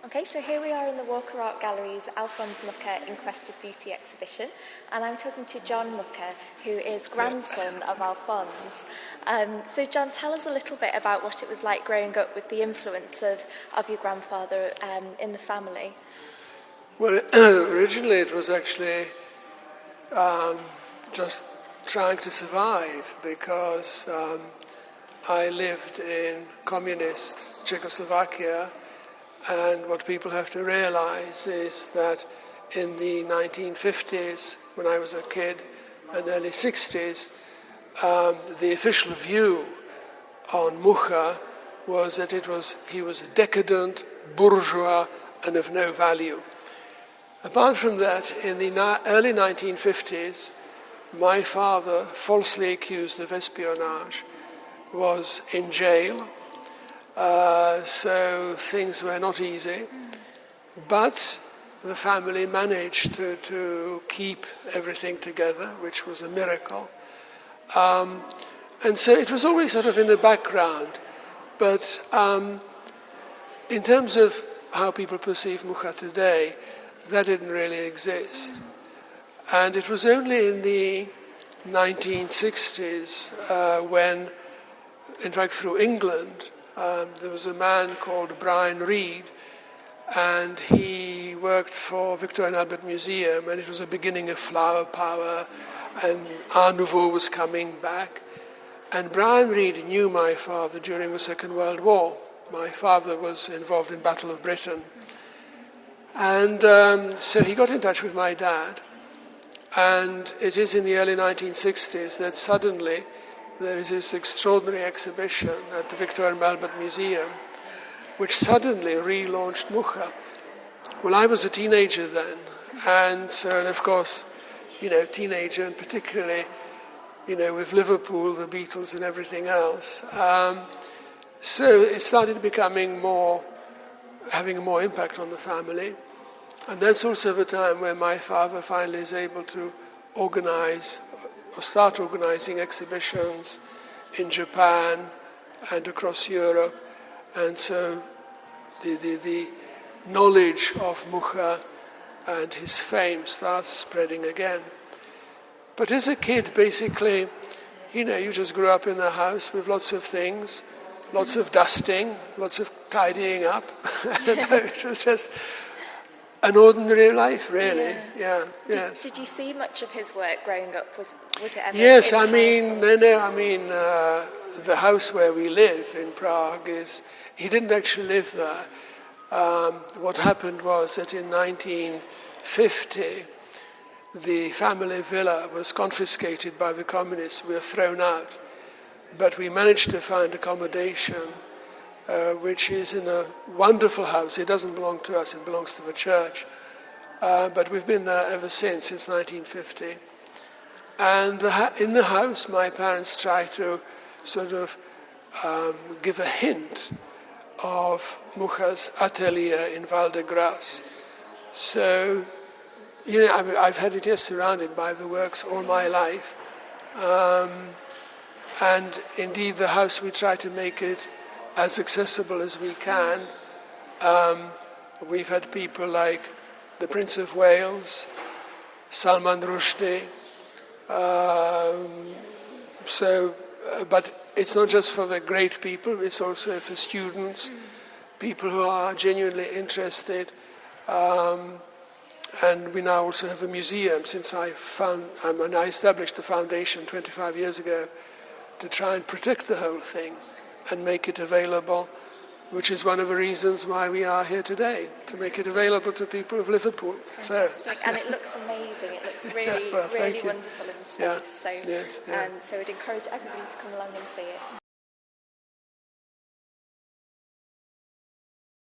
Okay, so here we are in the Walker Art Gallery's Alphonse Mucha In Quest of Beauty exhibition, and I'm talking to John Mucha, who is grandson of Alphonse. So John, tell us a little bit about what it was like growing up with the influence of your grandfather in the family. Well, originally it was actually just trying to survive because I lived in communist Czechoslovakia. And what people have to realize is that in the 1950s, when I was a kid, and early 60s, the official view on Mucha was that he was a decadent, bourgeois, and of no value. Apart from that, in the early 1950s, my father, falsely accused of espionage, was in jail. So things were not easy, but the family managed to keep everything together, which was a miracle. And so it was always sort of in the background. But in terms of how people perceive Mucha today, that didn't really exist. And it was only in the 1960s when, in fact, through England, there was a man called Brian Reed, and he worked for Victoria and Albert Museum, and it was the beginning of flower power, and Art Nouveau was coming back. And Brian Reed knew my father during the Second World War. My father was involved in Battle of Britain. And so he got in touch with my dad, and it is in the early 1960s that suddenly there is this extraordinary exhibition at the Victoria and Albert Museum, which suddenly relaunched Mucha. Well, I was a teenager then, and of course, teenager, and particularly, with Liverpool, the Beatles, and everything else. So it started becoming having more impact on the family, and that's also the time when my father finally is able to start organizing exhibitions in Japan and across Europe, and so the knowledge of Mucha and his fame starts spreading again. But as a kid, basically, you just grew up in the house with lots of things, lots of dusting, lots of tidying up. It was just an ordinary life, really. Yeah. Yes. Did you see much of his work growing up? Was it ever? Yes, the house where we live in Prague he didn't actually live there. What happened was that in 1950, the family villa was confiscated by the communists. We were thrown out, but we managed to find accommodation, which is in a wonderful house. It doesn't belong to us, it belongs to the church. But we've been there ever since 1950. And in the house, my parents tried to sort of give a hint of Mucha's atelier in Val de Grace. So, I've had it here surrounded by the works all my life. And indeed, the house, we try to make it as accessible as we can. We've had people like the Prince of Wales, Salman Rushdie. But it's not just for the great people, it's also for students, people who are genuinely interested. And we now also have a museum, since I established the foundation 25 years ago to try and protect the whole thing and make it available, which is one of the reasons why we are here today, to make it available to people of Liverpool. Fantastic. And it looks amazing. It looks really, really wonderful in space. Yeah. So I'd encourage everybody to come along and see it.